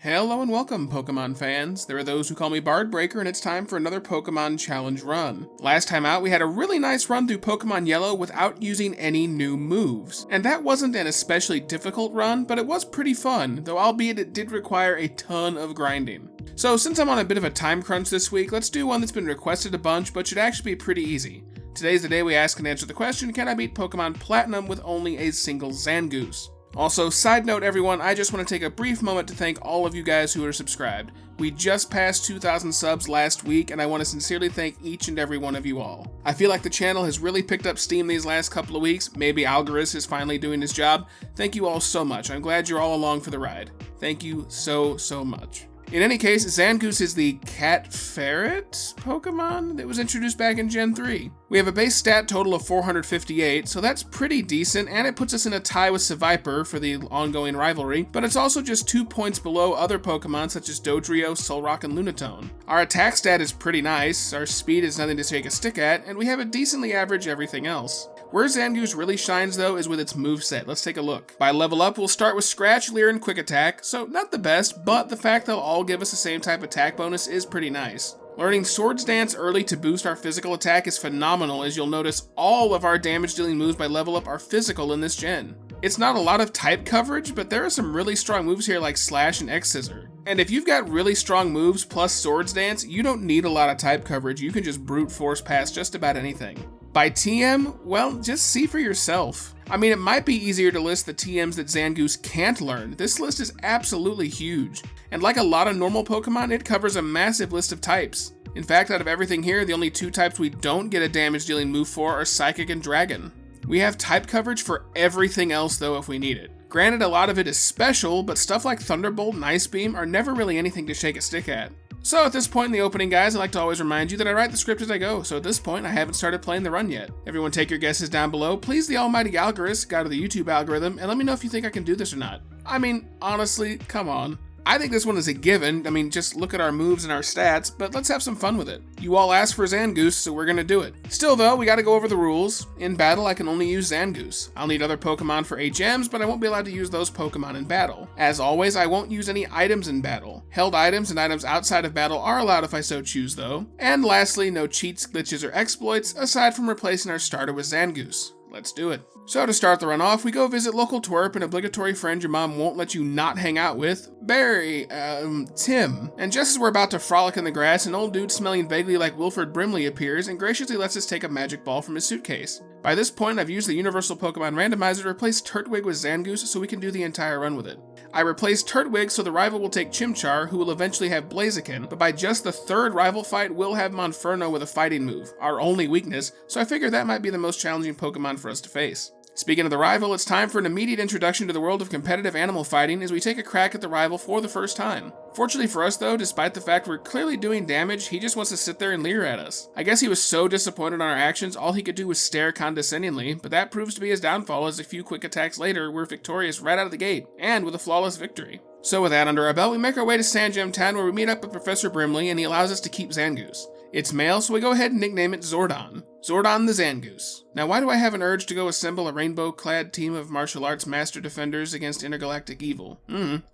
Hello and welcome, Pokemon fans. There are those who call me Bard Breaker, and it's time for another Pokemon Challenge run. Last time out, we had a really nice run through Pokemon Yellow without using any new moves. And that wasn't an especially difficult run, but it was pretty fun, though albeit it did require a ton of grinding. So since I'm on a bit of a time crunch this week, let's do one that's been requested a bunch, but should actually be pretty easy. Today's the day we ask and answer the question, can I beat Pokemon Platinum with only a single ZANGOOSE? Also, side note everyone, I just want to take a brief moment to thank all of you guys who are subscribed. We just passed 2,000 subs last week, and I want to sincerely thank each and every one of you all. I feel like the channel has really picked up steam these last couple of weeks. Maybe ZANGOOSE is finally doing his job. Thank you all so much. I'm glad you're all along for the ride. Thank you so much. In any case, ZANGOOSE is the cat ferret Pokemon that was introduced back in Gen 3. We have a base stat total of 458, so that's pretty decent, and it puts us in a tie with Seviper for the ongoing rivalry, but it's also just 2 points below other Pokemon such as Dodrio, Solrock, and Lunatone. Our attack stat is pretty nice, our speed is nothing to shake a stick at, and we have a decently average everything else. Where ZANGOOSE really shines though is with its moveset. Let's take a look. By level up, we'll start with Scratch, Leer, and Quick Attack, so not the best, but the fact they'll all give us the same type attack bonus is pretty nice. Learning Swords Dance early to boost our physical attack is phenomenal, as you'll notice all of our damage dealing moves by level up are physical in this gen. It's not a lot of type coverage, but there are some really strong moves here like Slash and X-Scissor. And if you've got really strong moves plus Swords Dance, you don't need a lot of type coverage, you can just brute force past just about anything. By TM, well, just see for yourself. I mean, it might be easier to list the TMs that ZANGOOSE can't learn. This list is absolutely huge. And like a lot of normal Pokemon, it covers a massive list of types. In fact, out of everything here, the only two types we don't get a damage dealing move for are Psychic and Dragon. We have type coverage for everything else though if we need it. Granted, a lot of it is special, but stuff like Thunderbolt and Ice Beam are never really anything to shake a stick at. So at this point in the opening, guys, I'd like to always remind you that I write the script as I go, so at this point, I haven't started playing the run yet. Everyone take your guesses down below. Please the almighty ZANGOOSE, god of the YouTube algorithm, and let me know if you think I can do this or not. I mean, honestly, come on. I think this one is a given. I mean, just look at our moves and our stats, but let's have some fun with it. You all asked for ZANGOOSE, so we're gonna do it. Still though, we gotta go over the rules. In battle, I can only use ZANGOOSE. I'll need other Pokemon for HMs, but I won't be allowed to use those Pokemon in battle. As always, I won't use any items in battle. Held items and items outside of battle are allowed if I so choose though. And lastly, no cheats, glitches, or exploits, aside from replacing our starter with ZANGOOSE. Let's do it. So to start the run off, we go visit local twerp, an obligatory friend your mom won't let you not hang out with, Tim. And just as we're about to frolic in the grass, an old dude smelling vaguely like Wilford Brimley appears and graciously lets us take a magic ball from his suitcase. By this point, I've used the Universal Pokemon Randomizer to replace Turtwig with ZANGOOSE so we can do the entire run with it. I replaced Turtwig so the rival will take Chimchar, who will eventually have Blaziken, but by just the third rival fight, we'll have Monferno with a fighting move, our only weakness, so I figured that might be the most challenging Pokemon for us to face. Speaking of the rival, it's time for an immediate introduction to the world of competitive animal fighting as we take a crack at the rival for the first time. Fortunately for us though, despite the fact we're clearly doing damage, he just wants to sit there and leer at us. I guess he was so disappointed on our actions, all he could do was stare condescendingly, but that proves to be his downfall as a few quick attacks later, we're victorious right out of the gate, and with a flawless victory. So with that under our belt, we make our way to Sandgem Town where we meet up with Professor Brimley and he allows us to keep ZANGOOSE. It's male, so we go ahead and nickname it Zordon. Zordon the ZANGOOSE. Now why do I have an urge to go assemble a rainbow-clad team of martial arts master defenders against intergalactic evil?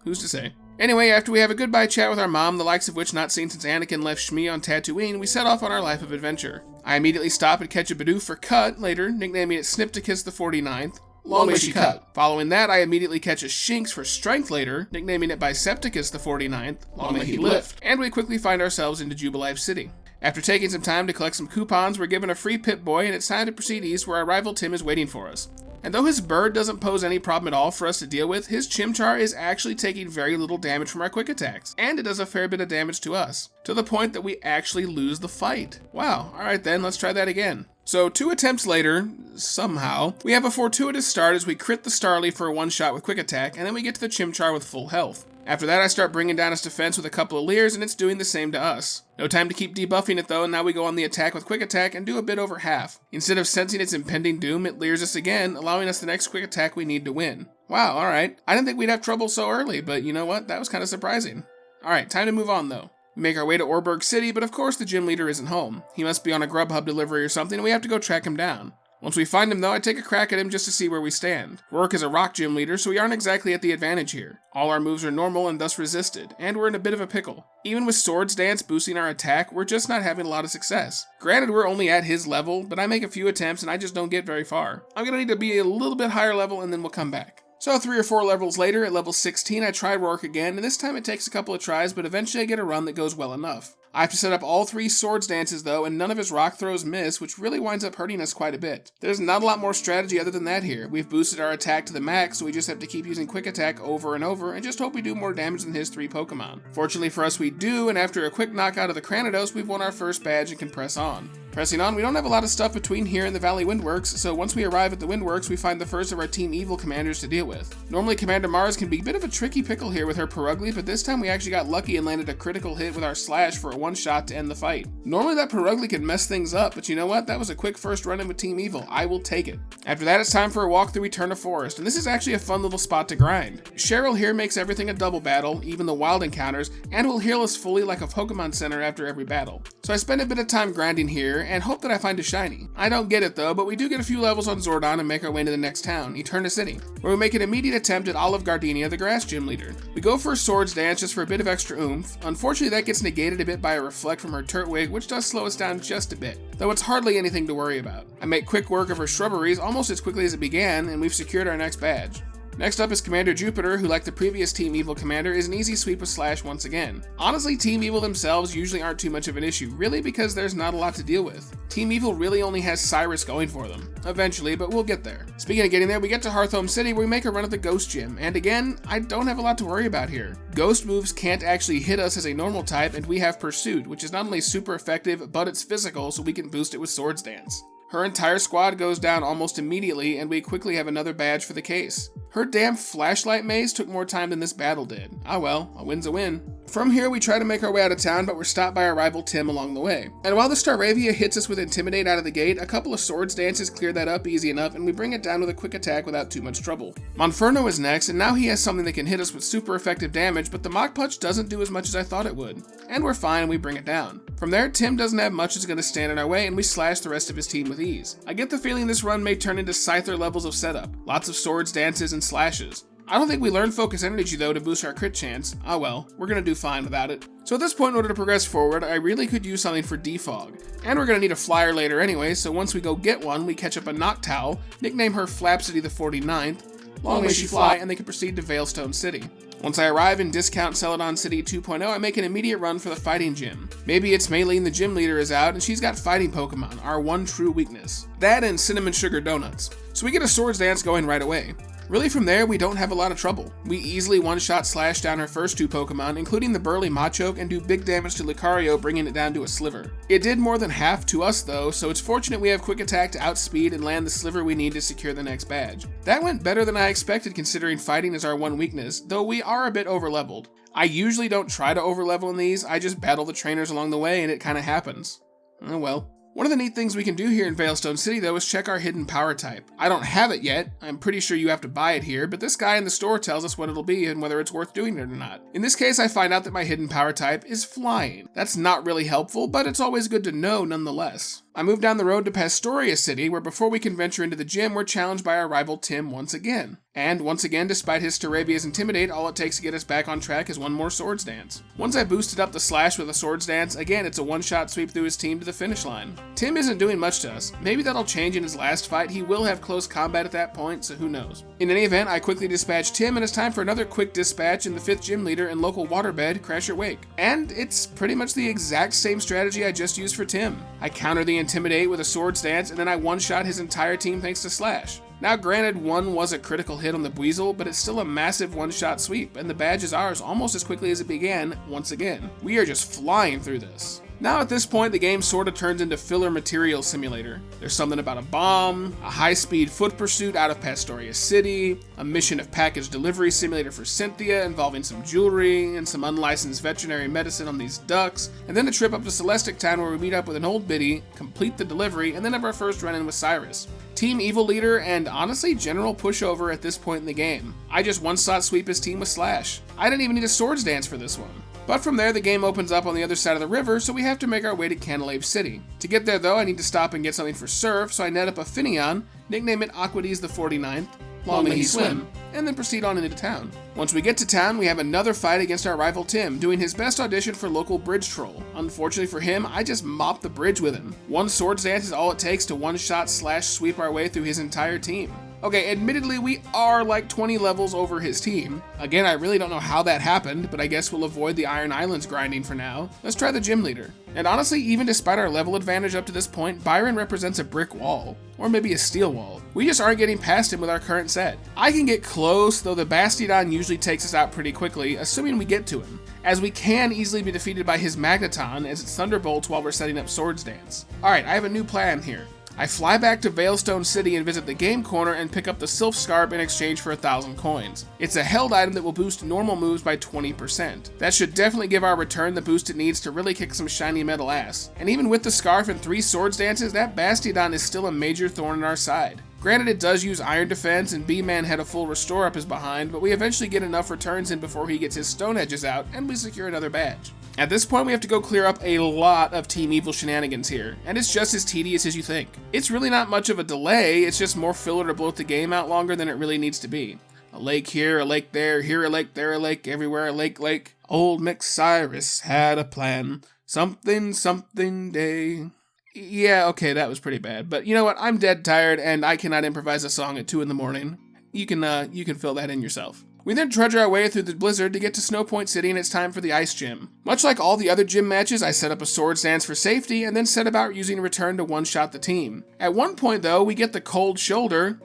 Who's to say? Anyway, after we have a goodbye chat with our mom, the likes of which not seen since Anakin left Shmi on Tatooine, we set off on our life of adventure. I immediately stop and catch a Bidoof for Cut later, nicknaming it Snipticus the 49th. Long way she cut. Following that, I immediately catch a Shinx for Strength later, nicknaming it Bicepticus the 49th. Long may he lift. And we quickly find ourselves into Jubilife City. After taking some time to collect some coupons, we're given a free Pip-Boy and it's time to proceed east where our rival Tim is waiting for us. And though his bird doesn't pose any problem at all for us to deal with, his Chimchar is actually taking very little damage from our quick attacks, and it does a fair bit of damage to us, to the point that we actually lose the fight. Wow, alright then, let's try that again. So 2 attempts later, somehow, we have a fortuitous start as we crit the Starly for a one-shot with quick attack, and then we get to the Chimchar with full health. After that, I start bringing down its defense with a couple of Leers, and it's doing the same to us. No time to keep debuffing it though, and now we go on the attack with quick attack and do a bit over half. Instead of sensing its impending doom, it leers us again, allowing us the next quick attack we need to win. Wow, alright. I didn't think we'd have trouble so early, but you know what? That was kind of surprising. Alright, time to move on though. We make our way to Orberg City, but of course the gym leader isn't home. He must be on a Grubhub delivery or something, and we have to go track him down. Once we find him though, I take a crack at him just to see where we stand. Rourke is a rock gym leader, so we aren't exactly at the advantage here. All our moves are normal and thus resisted, and we're in a bit of a pickle. Even with Swords Dance boosting our attack, we're just not having a lot of success. Granted, we're only at his level, but I make a few attempts and I just don't get very far. I'm gonna need to be a little bit higher level and then we'll come back. So 3 or 4 levels later, at level 16, I try Rourke again, and this time it takes a couple of tries, but eventually I get a run that goes well enough. I have to set up all 3 Swords Dances though, and none of his rock throws miss, which really winds up hurting us quite a bit. There's not a lot more strategy other than that here. We've boosted our attack to the max, so we just have to keep using Quick Attack over and over, and just hope we do more damage than his 3 Pokemon. Fortunately for us we do, and after a quick knockout of the Cranidos, we've won our first badge and can press on. Pressing on, we don't have a lot of stuff between here and the Valley Windworks, so once we arrive at the Windworks, we find the first of our Team Evil commanders to deal with. Normally Commander Mars can be a bit of a tricky pickle here with her Purugly, but this time we actually got lucky and landed a critical hit with our Slash for a one-shot to end the fight. Normally that Purugly could mess things up, but you know what? That was a quick first run-in with Team Evil. I will take it. After that, it's time for a walk through Eterna Forest, and this is actually a fun little spot to grind. Cheryl here makes everything a double battle, even the wild encounters, and will heal us fully like a Pokemon Center after every battle. So I spend a bit of time grinding here, and hope that I find a shiny. I don't get it though, but we do get a few levels on Zordon and make our way to the next town, Eterna City, where we make an immediate attempt at Olive Gardenia, the grass gym leader. We go for a Swords Dance just for a bit of extra oomph. Unfortunately, that gets negated a bit by a Reflect from her Turtwig, which does slow us down just a bit, though it's hardly anything to worry about. I make quick work of her Shrubberies almost as quickly as it began, and we've secured our next badge. Next up is Commander Jupiter, who like the previous Team Evil commander is an easy sweep with Slash once again. Honestly, Team Evil themselves usually aren't too much of an issue, really because there's not a lot to deal with. Team Evil really only has Cyrus going for them. Eventually, but we'll get there. Speaking of getting there, we get to Hearthome City where we make a run at the Ghost Gym, and again, I don't have a lot to worry about here. Ghost moves can't actually hit us as a normal type, and we have Pursuit, which is not only super effective, but it's physical, so we can boost it with Swords Dance. Her entire squad goes down almost immediately, and we quickly have another badge for the case. Her damn flashlight maze took more time than this battle did. Ah well, a win's a win. From here, we try to make our way out of town, but we're stopped by our rival Tim along the way. And while the Staravia hits us with Intimidate out of the gate, a couple of Swords Dances clear that up easy enough, and we bring it down with a quick attack without too much trouble. Monferno is next, and now he has something that can hit us with super effective damage, but the Mach Punch doesn't do as much as I thought it would. And we're fine, and we bring it down. From there, Tim doesn't have much that's going to stand in our way, and we slash the rest of his team with ease. I get the feeling this run may turn into Scyther levels of setup. Lots of Swords Dances and slashes. I don't think we learned Focus Energy though to boost our crit chance. Ah well, we're gonna do fine without it. So at this point, in order to progress forward, I really could use something for Defog. And we're gonna need a flyer later anyway, so once we go get one, we catch up a Noctowl, nickname her Flapsity the 49th, long may she fly, and they can proceed to Veilstone City. Once I arrive in Discount Celadon City 2.0, I make an immediate run for the Fighting Gym. Maybe it's Maylene the gym leader is out, and she's got Fighting Pokemon, our one true weakness. That and Cinnamon Sugar Donuts. So we get a Swords Dance going right away. Really from there, we don't have a lot of trouble. We easily one-shot slash down her first 2 Pokemon, including the burly Machoke, and do big damage to Lucario, bringing it down to a Sliver. It did more than half to us though, so it's fortunate we have Quick Attack to outspeed and land the Sliver we need to secure the next badge. That went better than I expected considering fighting is our one weakness, though we are a bit overleveled. I usually don't try to overlevel in these, I just battle the trainers along the way and it kinda happens. Oh well. One of the neat things we can do here in Veilstone City though is check our hidden power type. I don't have it yet, I'm pretty sure you have to buy it here, but this guy in the store tells us what it'll be and whether it's worth doing it or not. In this case, I find out that my hidden power type is Flying. That's not really helpful, but it's always good to know nonetheless. I move down the road to Pastoria City, where before we can venture into the gym, we're challenged by our rival Tim once again. And once again, despite his Staravia's Intimidate, all it takes to get us back on track is one more Swords Dance. Once I boosted up the Slash with a Swords Dance, again it's a one-shot sweep through his team to the finish line. Tim isn't doing much to us. Maybe that'll change in his last fight, he will have close combat at that point, so who knows. In any event, I quickly dispatch Tim, and it's time for another quick dispatch in the 5th gym leader and local waterbed, Crasher Wake. And it's pretty much the exact same strategy I just used for Tim. I counter the Intimidate with a Swords Dance, and then I one-shot his entire team thanks to Slash. Now granted, one was a critical hit on the Buizel, but it's still a massive one-shot sweep, and the badge is ours almost as quickly as it began once again. We are just flying through this. Now at this point, the game sorta turns into filler material simulator. There's something about a bomb, a high-speed foot pursuit out of Pastoria City, a mission of package delivery simulator for Cynthia involving some jewelry, and some unlicensed veterinary medicine on these ducks, and then a trip up to Celestic Town where we meet up with an old biddy, complete the delivery, and then have our first run-in with Cyrus. Team Evil leader, and honestly general pushover at this point in the game. I just one-shot sweep his team with Slash. I didn't even need a Swords Dance for this one. But from there, the game opens up on the other side of the river, so we have to make our way to Canalave City. To get there though, I need to stop and get something for Surf, so I net up a Finneon, nickname it Aquades the 49th, long may he swim, and then proceed on into town. Once we get to town, we have another fight against our rival Tim, doing his best audition for local bridge troll. Unfortunately for him, I just mopped the bridge with him. One Swords Dance is all it takes to one-shot / sweep our way through his entire team. Okay, admittedly, we are like 20 levels over his team. Again, I really don't know how that happened, but I guess we'll avoid the Iron Islands grinding for now. Let's try the gym leader. And honestly, even despite our level advantage up to this point, Byron represents a brick wall. Or maybe a steel wall. We just aren't getting past him with our current set. I can get close, though the Bastiodon usually takes us out pretty quickly, assuming we get to him, as we can easily be defeated by his Magneton as it thunderbolts while we're setting up Swords Dance. Alright, I have a new plan here. I fly back to Veilstone City and visit the game corner and pick up the Sylph Scarp in exchange for 1,000 coins. It's a held item that will boost normal moves by 20%. That should definitely give our return the boost it needs to really kick some shiny metal ass. And even with the Scarf and 3 Swords Dances, that Bastiodon is still a major thorn in our side. Granted, it does use Iron Defense and B-Man had a full restore up his behind, but we eventually get enough returns in before he gets his Stone Edges out and we secure another badge. At this point, we have to go clear up a lot of Team Evil shenanigans here, and it's just as tedious as you think. It's really not much of a delay, it's just more filler to bloat the game out longer than it really needs to be. A lake here, a lake there, here a lake, there a lake, everywhere a lake. Old McCyrus had a plan, something day. Yeah, okay, that was pretty bad, but you know what, I'm dead tired and I cannot improvise a song at 2 in the morning. You can fill that in yourself. We then trudge our way through the blizzard to get to Snowpoint City and it's time for the Ice Gym. Much like all the other gym matches, I set up a Swords Dance for safety and then set about using Return to one-shot the team. At one point though, we get the cold shoulder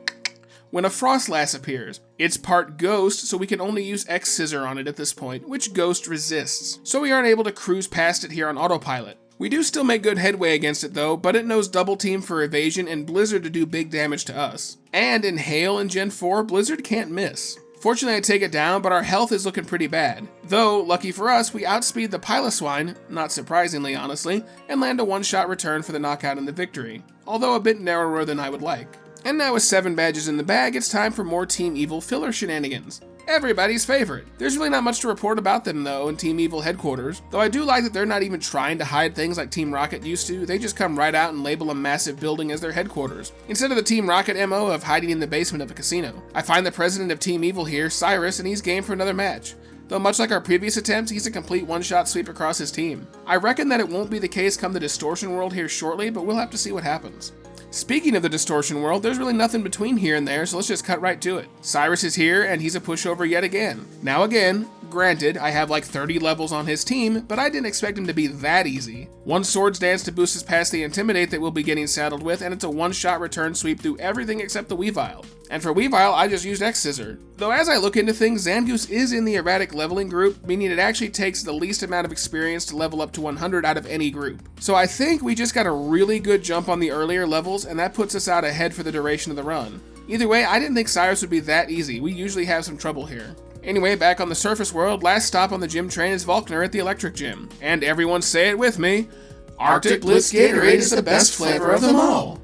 when a Frostlass appears. It's part Ghost, so we can only use X-Scissor on it at this point, which Ghost resists. So we aren't able to cruise past it here on autopilot. We do still make good headway against it though, but it knows Double Team for evasion and Blizzard to do big damage to us. And in Hail in Gen 4, Blizzard can't miss. Fortunately, I take it down, but our health is looking pretty bad. Though, lucky for us, we outspeed the Piloswine, not surprisingly honestly, and land a one-shot return for the knockout and the victory, although a bit narrower than I would like. And now with 7 badges in the bag, it's time for more Team Evil filler shenanigans. Everybody's favorite. There's really not much to report about them though in Team Evil headquarters, though I do like that they're not even trying to hide things like Team Rocket used to. They just come right out and label a massive building as their headquarters, instead of the Team Rocket MO of hiding in the basement of a casino. I find the president of Team Evil here, Cyrus, and he's game for another match. Though much like our previous attempts, he's a complete one-shot sweep across his team. I reckon that it won't be the case come the Distortion World here shortly, but we'll have to see what happens. Speaking of the Distortion World, there's really nothing between here and there, so let's just cut right to it. Cyrus is here, and he's a pushover yet again. Now again, granted, I have like 30 levels on his team, but I didn't expect him to be that easy. One Swords Dance to boost us past the Intimidate that we'll be getting saddled with, and it's a one-shot return sweep through everything except the Weavile. And for Weavile, I just used X-Scissor. Though as I look into things, ZANGOOSE is in the erratic leveling group, meaning it actually takes the least amount of experience to level up to 100 out of any group. So I think we just got a really good jump on the earlier levels, and that puts us out ahead for the duration of the run. Either way, I didn't think Cyrus would be that easy. We usually have some trouble here. Anyway, back on the surface world, last stop on the gym train is Volkner at the Electric Gym. And everyone say it with me, Arctic Blitz Gatorade is the best flavor of them all.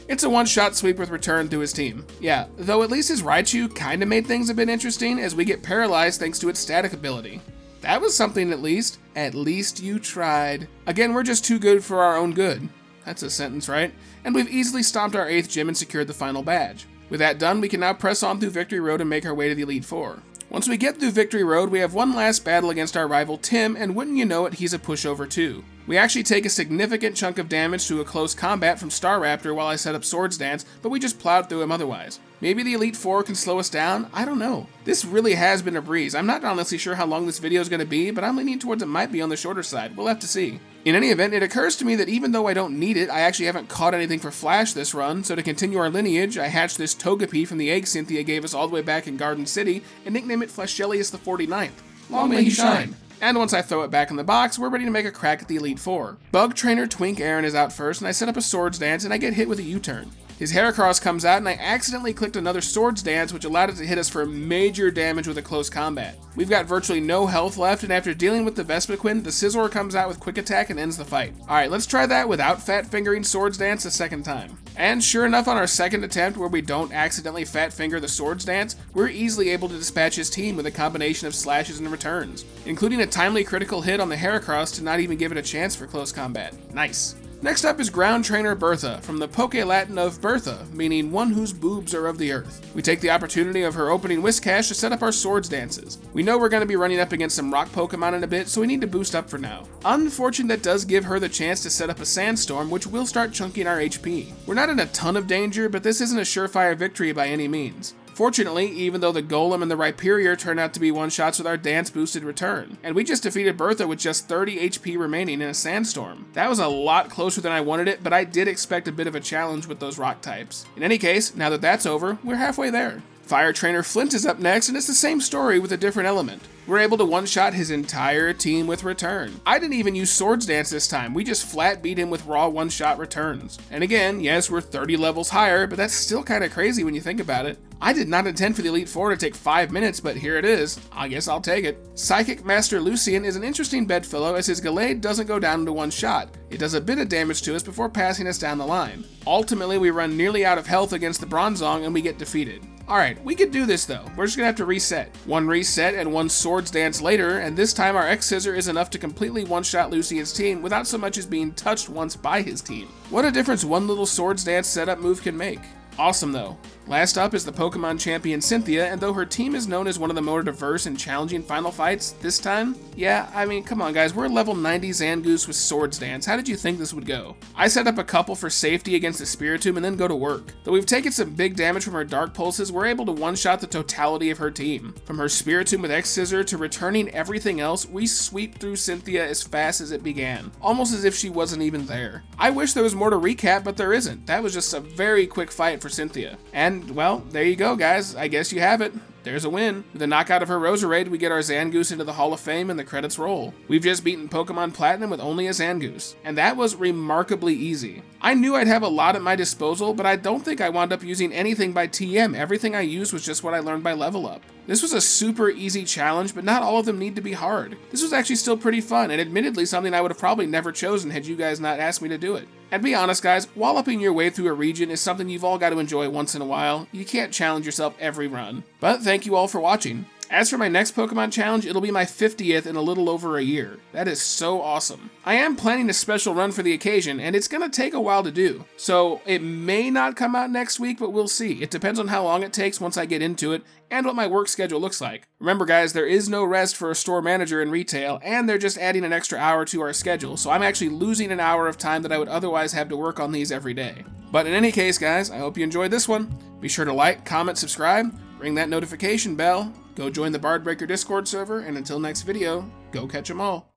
It's a one-shot sweep with return to his team. Yeah, though at least his Raichu kinda made things a bit interesting as we get paralyzed thanks to its static ability. That was something at least. At least you tried. Again, we're just too good for our own good. That's a sentence, right? And we've easily stomped our 8th gym and secured the final badge. With that done, we can now press on through Victory Road and make our way to the Elite Four. Once we get through Victory Road, we have one last battle against our rival Tim, and wouldn't you know it, he's a pushover too. We actually take a significant chunk of damage to a close combat from Staraptor while I set up Swords Dance, but we just plowed through him otherwise. Maybe the Elite Four can slow us down? I don't know. This really has been a breeze. I'm not honestly sure how long this video is going to be, but I'm leaning towards it might be on the shorter side. We'll have to see. In any event, it occurs to me that even though I don't need it, I actually haven't caught anything for Flash this run, so to continue our lineage, I hatched this Togepi from the egg Cynthia gave us all the way back in Garden City, and nickname it Flashelius the 49th. Long may he shine. And once I throw it back in the box, we're ready to make a crack at the Elite Four. Bug Trainer Twink Aaron is out first, and I set up a Swords Dance, and I get hit with a U-turn. His Heracross comes out and I accidentally clicked another Swords Dance, which allowed it to hit us for major damage with a close combat. We've got virtually no health left, and after dealing with the Vespiquen, the Scizor comes out with Quick Attack and ends the fight. Alright, let's try that without Fat Fingering Swords Dance a second time. And sure enough, on our second attempt where we don't accidentally Fat Finger the Swords Dance, we're easily able to dispatch his team with a combination of slashes and returns, including a timely critical hit on the Heracross to not even give it a chance for close combat. Nice. Next up is Ground Trainer Bertha, from the Poke Latin of Bertha, meaning one whose boobs are of the earth. We take the opportunity of her opening Whiscash to set up our Swords Dances. We know we're going to be running up against some rock Pokemon in a bit, so we need to boost up for now. Unfortunate that does give her the chance to set up a Sandstorm, which will start chunking our HP. We're not in a ton of danger, but this isn't a surefire victory by any means. Fortunately, even though the Golem and the Rhyperior turn out to be one-shots with our dance-boosted return, and we just defeated Bertha with just 30 HP remaining in a Sandstorm. That was a lot closer than I wanted it, but I did expect a bit of a challenge with those rock types. In any case, now that that's over, we're halfway there. Fire Trainer Flint is up next, and it's the same story with a different element. We're able to one-shot his entire team with return. I didn't even use Swords Dance this time, we just flat beat him with raw one-shot returns. And again, yes, we're 30 levels higher, but that's still kinda crazy when you think about it. I did not intend for the Elite Four to take 5 minutes, but here it is. I guess I'll take it. Psychic Master Lucian is an interesting bedfellow as his Gallade doesn't go down into one shot. It does a bit of damage to us before passing us down the line. Ultimately, we run nearly out of health against the Bronzong and we get defeated. Alright, we could do this though. We're just gonna have to reset. One reset and one Swords Dance later, and this time our X-Scissor is enough to completely one-shot Lucian's team without so much as being touched once by his team. What a difference one little Swords Dance setup move can make. Awesome though. Last up is the Pokemon champion Cynthia, and though her team is known as one of the more diverse and challenging final fights, this time, yeah, I mean, come on guys, we're level 90 Zangoose with Swords Dance. How did you think this would go? I set up a couple for safety against the Spiritomb and then go to work. Though we've taken some big damage from her Dark Pulses, we're able to one-shot the totality of her team. From her Spiritomb with X-Scissor to returning everything else, we sweep through Cynthia as fast as it began, almost as if she wasn't even there. I wish there was more to recap, but there isn't. That was just a very quick fight for Cynthia. And well, there you go guys, I guess you have it. There's a win. With a knockout of her Roserade, we get our Zangoose into the Hall of Fame and the credits roll. We've just beaten Pokemon Platinum with only a Zangoose, and that was remarkably easy. I knew I'd have a lot at my disposal, but I don't think I wound up using anything by TM. Everything I used was just what I learned by level up. This was a super easy challenge, but not all of them need to be hard. This was actually still pretty fun, and admittedly something I would have probably never chosen had you guys not asked me to do it. And be honest guys, walloping your way through a region is something you've all got to enjoy once in a while. You can't challenge yourself every run. But thank you all for watching. As for my next Pokemon challenge, it'll be my 50th in a little over a year. That is so awesome. I am planning a special run for the occasion, and it's gonna take a while to do. So it may not come out next week, but we'll see. It depends on how long it takes once I get into it, and what my work schedule looks like. Remember guys, there is no rest for a store manager in retail, and they're just adding an extra hour to our schedule, so I'm actually losing an hour of time that I would otherwise have to work on these every day. But in any case guys, I hope you enjoyed this one. Be sure to like, comment, subscribe, ring that notification bell, go join the Bard Breaker Discord server, and until next video, go catch 'em all.